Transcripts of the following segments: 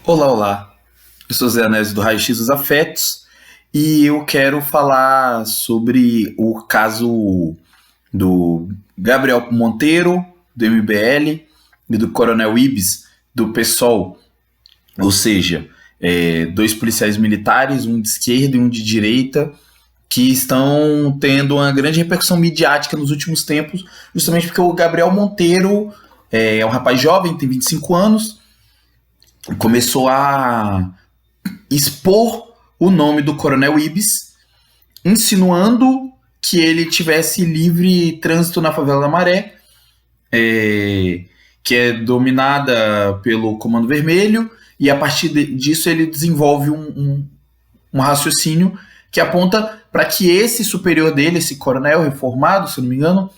Olá, olá. Eu sou Zé Anésio do Raio X dos Afetos e eu quero falar sobre o caso do Gabriel Monteiro, do MBL, e do Coronel Ibis, do PSOL. Ou seja, dois policiais militares, um de esquerda e um de direita, que estão tendo uma grande repercussão midiática nos últimos tempos, justamente porque o Gabriel Monteiro é um rapaz jovem, tem 25 anos, começou a expor o nome do Coronel Ibis, insinuando que ele tivesse livre trânsito na favela da Maré, que é dominada pelo Comando Vermelho, e a partir disso ele desenvolve um raciocínio que aponta para que esse superior dele, esse coronel reformado, se não me engano,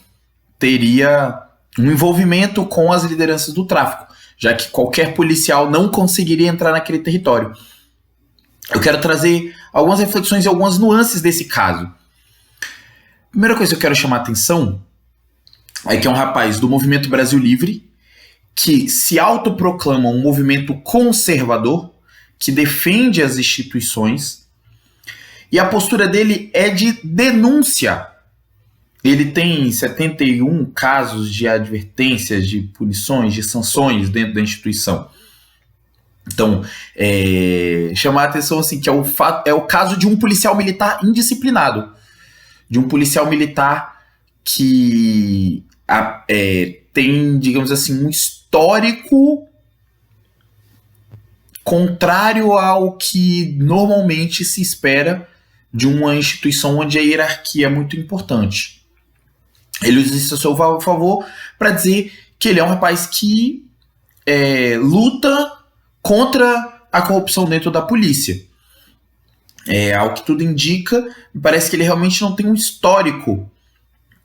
teria um envolvimento com as lideranças do tráfico, já que qualquer policial não conseguiria entrar naquele território. Eu quero trazer algumas reflexões e algumas nuances desse caso. Primeira coisa que eu quero chamar a atenção é que é um rapaz do Movimento Brasil Livre, que se autoproclama um movimento conservador, que defende as instituições, e a postura dele é de denúncia. Ele tem 71 casos de advertências, de punições, de sanções dentro da instituição. Então, chamar a atenção assim, que é o caso de um policial militar indisciplinado, de um policial militar que tem, digamos assim, um histórico contrário ao que normalmente se espera de uma instituição onde a hierarquia é muito importante. Ele usa isso a seu favor para dizer que ele é um rapaz que luta contra a corrupção dentro da polícia. Ao que tudo indica, me parece que ele realmente não tem um histórico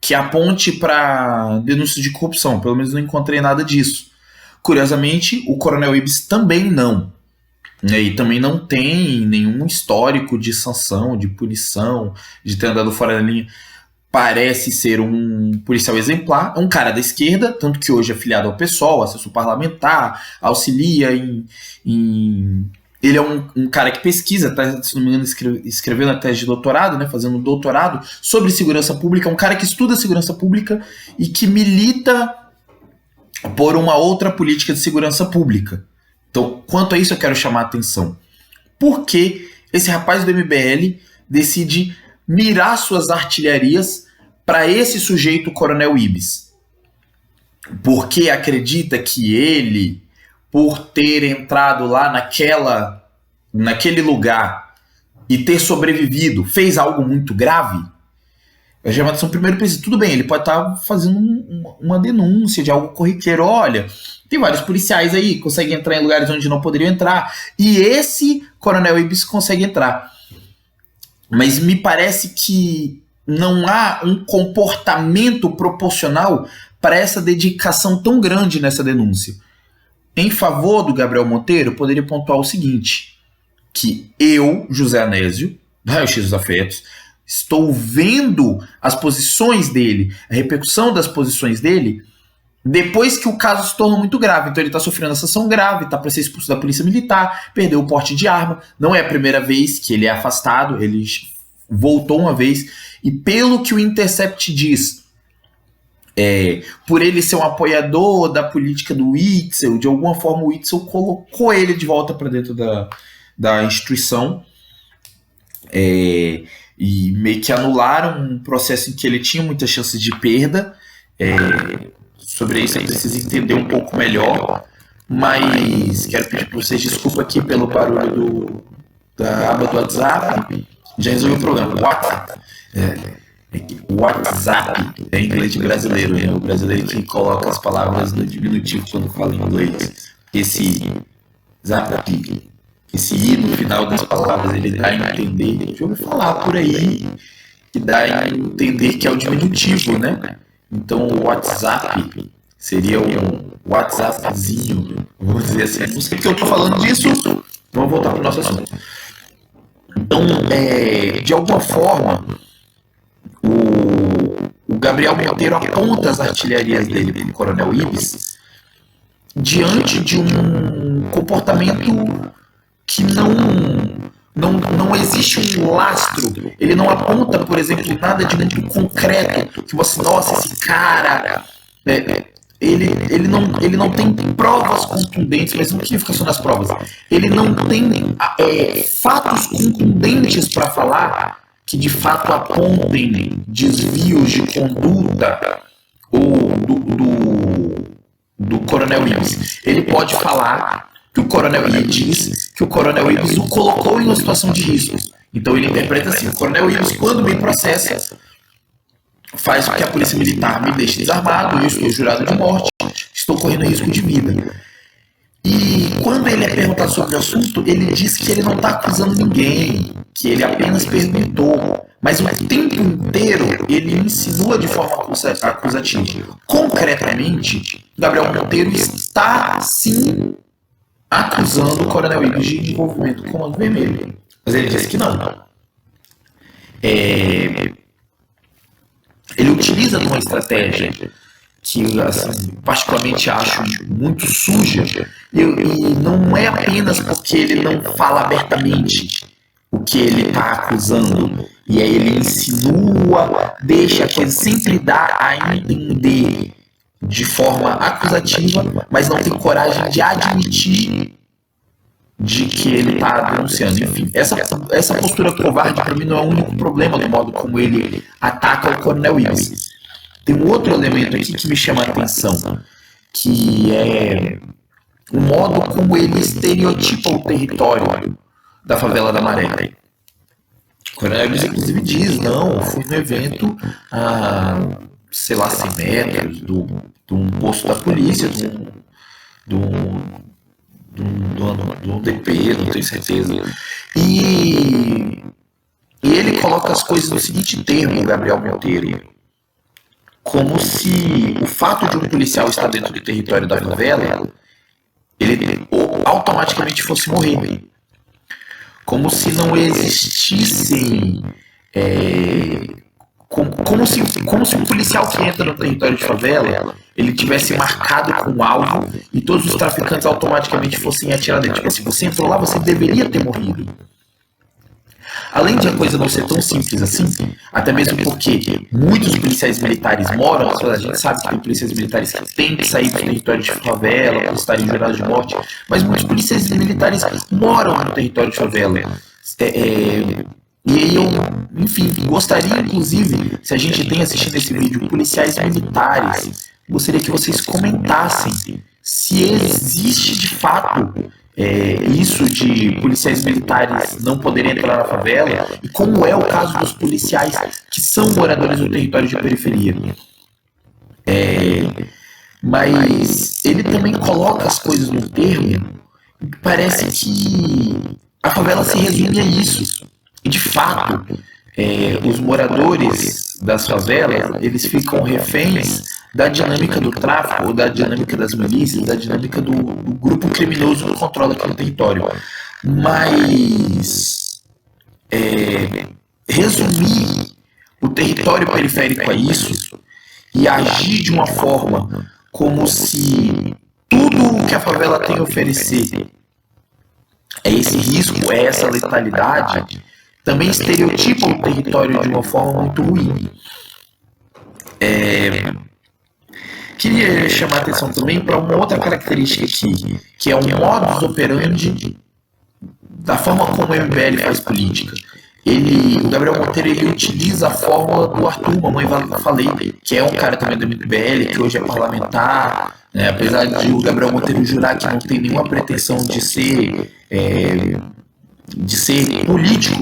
que aponte para denúncias de corrupção. Pelo menos não encontrei nada disso. Curiosamente, o Coronel Ibis também não. E também não tem nenhum histórico de sanção, de punição, de ter andado fora da linha. Parece ser um policial exemplar, é um cara da esquerda, tanto que hoje é afiliado ao PSOL, assessor parlamentar, auxilia em... Ele é um cara que pesquisa, tá, se não me engano, escrevendo a tese de doutorado, né, fazendo um doutorado sobre segurança pública, é um cara que estuda segurança pública e que milita por uma outra política de segurança pública. Então, quanto a isso eu quero chamar a atenção. Por que esse rapaz do MBL decide mirar suas artilharias para esse sujeito, o Coronel Ibis? Porque acredita que ele, por ter entrado lá naquele lugar e ter sobrevivido, fez algo muito grave? Eu chamo a atenção primeiro para isso. Tudo bem, ele pode estar fazendo uma denúncia de algo corriqueiro. Olha, tem vários policiais aí que conseguem entrar em lugares onde não poderiam entrar, e esse Coronel Ibis consegue entrar. Mas me parece que não há um comportamento proporcional para essa dedicação tão grande nessa denúncia. Em favor do Gabriel Monteiro, eu poderia pontuar o seguinte, que eu, José Anésio, do Raio X dos Afetos, estou vendo as posições dele, a repercussão das posições dele, depois que o caso se tornou muito grave. Então ele está sofrendo essa sanção grave, está para ser expulso da polícia militar, perdeu o porte de arma, não é a primeira vez que ele é afastado, ele voltou uma vez, e pelo que o Intercept diz, por ele ser um apoiador da política do Witzel, de alguma forma o Witzel colocou ele de volta para dentro da instituição, e meio que anularam um processo em que ele tinha muitas chances de perda. Sobre isso eu preciso entender um pouco melhor, mas quero pedir para vocês desculpa aqui pelo barulho da aba do WhatsApp. Já resolvi o problema. WhatsApp é inglês de brasileiro, né? O brasileiro que coloca as palavras no diminutivo quando fala em inglês. Esse zap, esse i no final das palavras, ele dá a entender, deixa eu falar por aí, que dá a entender que é o diminutivo, né? Então o WhatsApp seria um WhatsAppzinho, vamos dizer assim. Não sei porque eu tô falando disso, vamos voltar para o nosso assunto. Então, de alguma forma, o Gabriel Monteiro aponta as artilharias dele para o Coronel Ibis diante de um comportamento que não existe um lastro, ele não aponta, por exemplo, nada de muito concreto, que você, nossa, esse cara, ele não tem provas contundentes, mas o que fica só nas provas? Ele não tem fatos contundentes para falar que de fato apontem desvios de conduta ou do Coronel Ives. Ele pode falar que o Coronel Ives diz que o Coronel Ives o colocou em uma situação de risco. Então ele interpreta assim: o Coronel Ives, quando me processa, faz com que a polícia militar me deixe desarmado, eu estou jurado de morte, estou correndo risco de vida. E quando ele é perguntado sobre o assunto, ele diz que ele não está acusando ninguém, que ele apenas perguntou. Mas o tempo inteiro ele insinua de forma acusativa. Concretamente, Gabriel Monteiro está sim acusando o Coronel Ives de envolvimento com o Comando Vermelho. Mas ele disse que não. Ele utiliza uma estratégia que, assim, particularmente acho muito suja, e não é apenas porque ele não fala abertamente o que ele está acusando, e aí ele insinua, deixa que ele sempre dá a entender de forma acusativa, mas não tem coragem de admitir de que ele está denunciando. Enfim, essa postura covarde para mim não é o único problema do modo como ele ataca o Coronel Ives. Tem um outro elemento aqui que me chama a atenção, que é o modo como ele estereotipa o território da favela da Maré. O Coronel Ives inclusive diz: não, eu fui no evento a, sei lá, 100 metros de um posto da polícia, de um DP, não tenho certeza. E ele coloca as coisas no seguinte termo, Gabriel Monteiro, como se o fato de um policial estar dentro do território da favela, ele automaticamente fosse morrer. Como se não existissem... Como se um policial que entra no território de favela, ele tivesse marcado com um alvo e todos os traficantes automaticamente fossem atirados. Tipo assim, você entrou lá, você deveria ter morrido. Além de a coisa não ser tão simples assim, até mesmo porque muitos policiais militares moram, a gente sabe que tem policiais militares que têm que sair do território de favela por estarem jurados de morte, mas muitos policiais militares moram no território de favela. E aí eu, enfim, gostaria inclusive, se a gente tem assistido esse vídeo, policiais militares, gostaria que vocês comentassem se existe de fato isso de policiais militares não poderem entrar na favela e como é o caso dos policiais que são moradores do território de periferia. Mas ele também coloca as coisas no termo e parece que a favela se resume a isso. E de fato, os moradores das favelas, eles ficam reféns da dinâmica do tráfico, da dinâmica das milícias, da dinâmica do grupo criminoso que controla aquele território. Mas resumir o território periférico a isso e agir de uma forma como se tudo o que a favela tem a oferecer é esse risco, é essa letalidade, também estereotipa o território de uma forma muito ruim. Queria chamar a atenção também para uma outra característica aqui, que é o modus operandi da forma como o MBL faz política. O Gabriel Monteiro, ele utiliza a fórmula do Arthur, mamãe falei, que é um cara também do MBL, que hoje é parlamentar, né? Apesar de o Gabriel Monteiro jurar que não tem nenhuma pretensão de ser político,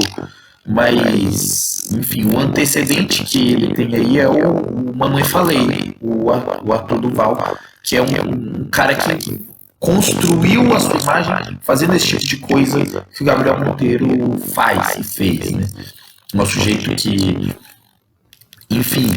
mas, enfim, o antecedente que ele tem aí é o Mamãe Falei, o Arthur Duval, que é um cara que construiu a sua imagem fazendo esse tipo de coisa que o Gabriel Monteiro faz e fez, né? Um sujeito que, enfim,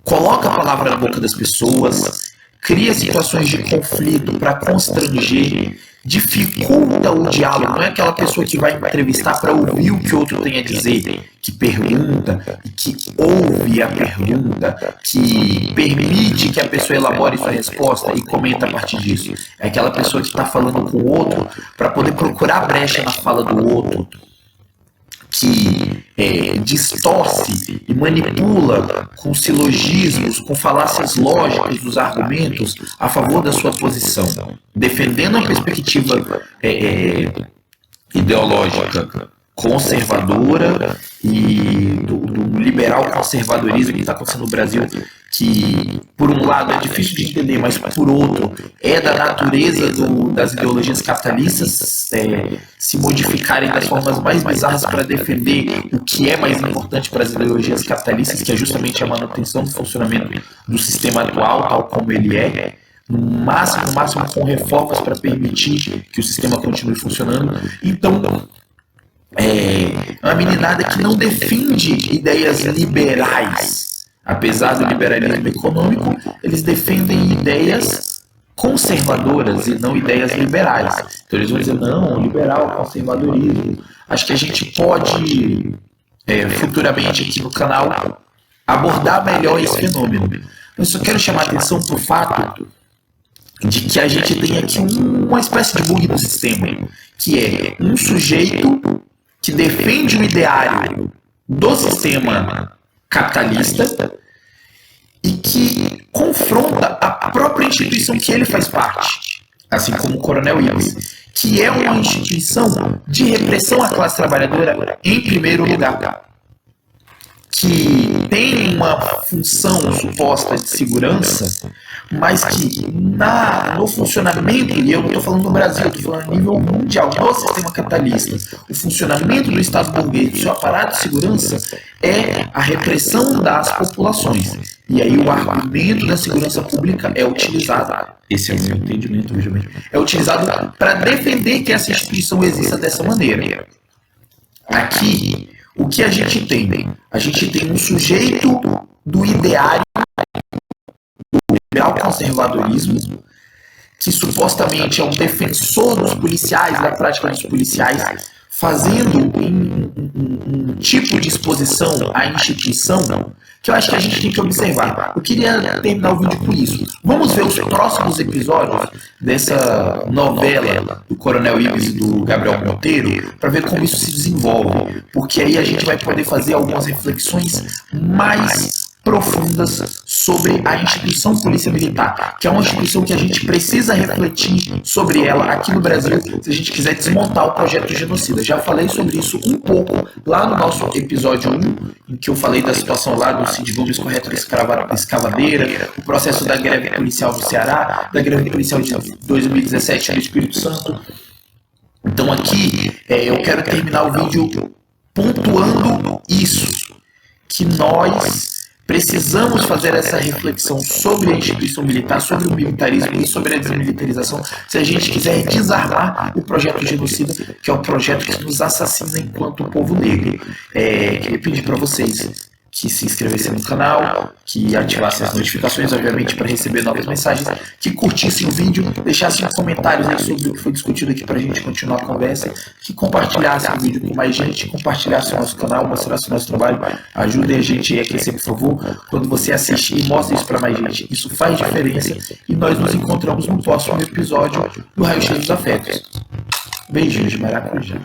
coloca a palavra na boca das pessoas, cria situações de conflito para constranger, dificulta o diálogo, não é aquela pessoa que vai entrevistar para ouvir o que o outro tem a dizer, que pergunta, que ouve a pergunta, que permite que a pessoa elabore sua resposta e comenta a partir disso. É aquela pessoa que está falando com o outro para poder procurar brecha na fala do outro, que distorce e manipula com silogismos, com falácias lógicas dos argumentos a favor da sua posição, defendendo a perspectiva ideológica conservadora e do liberal conservadorismo que está acontecendo no Brasil, que por um lado é difícil de entender, mas por outro é da natureza das ideologias capitalistas se modificarem das formas mais bizarras para defender o que é mais importante para as ideologias capitalistas, que é justamente a manutenção do funcionamento do sistema atual, tal como ele é, no máximo com reformas para permitir que o sistema continue funcionando. Então, uma meninada que não defende ideias liberais. Apesar do liberalismo econômico, eles defendem ideias conservadoras e não ideias liberais. Então eles vão dizer, não, liberal, conservadorismo. Acho que a gente pode, futuramente aqui no canal, abordar melhor esse fenômeno. Eu só quero chamar a atenção para o fato de que a gente tem aqui uma espécie de bug no sistema, que é um sujeito que defende o ideário do sistema capitalista e que confronta a própria instituição que ele faz parte, assim como o Coronel Ibis, que é uma instituição de repressão à classe trabalhadora em primeiro lugar, que tem uma função suposta de segurança, mas que no funcionamento, e eu não estou falando no Brasil, estou falando a nível mundial, no sistema capitalista, o funcionamento do Estado burguês, do seu aparato de segurança, é a repressão das populações. E aí o argumento da segurança pública é utilizado, esse é o meu entendimento, veja bem, é utilizado para defender que essa instituição exista dessa maneira. Aqui, o que a gente tem? A gente tem um sujeito do ideário do liberal conservadorismo, que supostamente é um defensor dos policiais, da prática dos policiais, fazendo um tipo de exposição à instituição que eu acho que a gente tem que observar. Eu queria terminar o vídeo por isso. Vamos ver os próximos episódios dessa novela do Coronel Ibis e do Gabriel Monteiro, para ver como isso se desenvolve, porque aí a gente vai poder fazer algumas reflexões mais profundas sobre a instituição Polícia Militar, que é uma instituição que a gente precisa refletir sobre ela aqui no Brasil, se a gente quiser desmontar o projeto genocida. Já falei sobre isso um pouco lá no nosso episódio 1, em que eu falei da situação lá do Cid Gomes com a retroescavadeira, o processo da greve policial no Ceará, da greve policial de 2017 no Espírito Santo. Então aqui eu quero terminar o vídeo pontuando isso, que nós precisamos fazer essa reflexão sobre a instituição militar, sobre o militarismo e sobre a desmilitarização, se a gente quiser desarmar o projeto genocida, que é o projeto que nos assassina enquanto povo negro. Queria pedir para vocês que se inscrevessem no canal, que ativassem as notificações, obviamente, para receber novas mensagens, que curtissem o vídeo, deixassem comentários aí sobre o que foi discutido aqui para a gente continuar a conversa, que compartilhassem o vídeo com mais gente, compartilhassem o nosso canal, mostrassem o nosso trabalho, ajudem a gente a crescer, por favor. Quando você assistir e mostra isso para mais gente, isso faz diferença, e nós nos encontramos no próximo episódio do Raio X dos Afetos. Beijinhos de maracujá.